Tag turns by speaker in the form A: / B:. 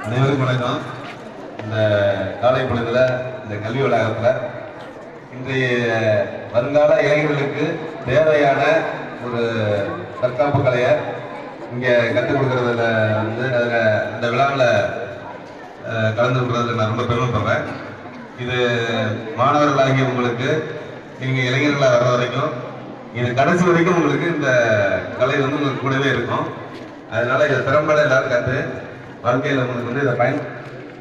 A: அனைவருக்கும் வணக்கம். இந்த காலை பொழுதுல இந்த கல்வி வளாகத்தில் இன்றைய வருங்கால இளைஞர்களுக்கு தேவையான ஒரு தற்காப்பு கலையை இங்கே கற்றுக் கொடுக்கறதுல வந்து இந்த விழாவில் கலந்து கொள்றதுல நான் ரொம்ப பெருமைப்படுறேன். இது மாணவர்களாகிய உங்களுக்கு நீங்கள் இளைஞர்களாக வர்ற வரைக்கும் இது கடைசி வரைக்கும் உங்களுக்கு இந்த கலை வந்து உங்களுக்கு கூடவே இருக்கும். அதனால இதை திறம்பட எல்லாரும் கற்று வாழ்க்கையில் உங்களுக்கு வந்து இதை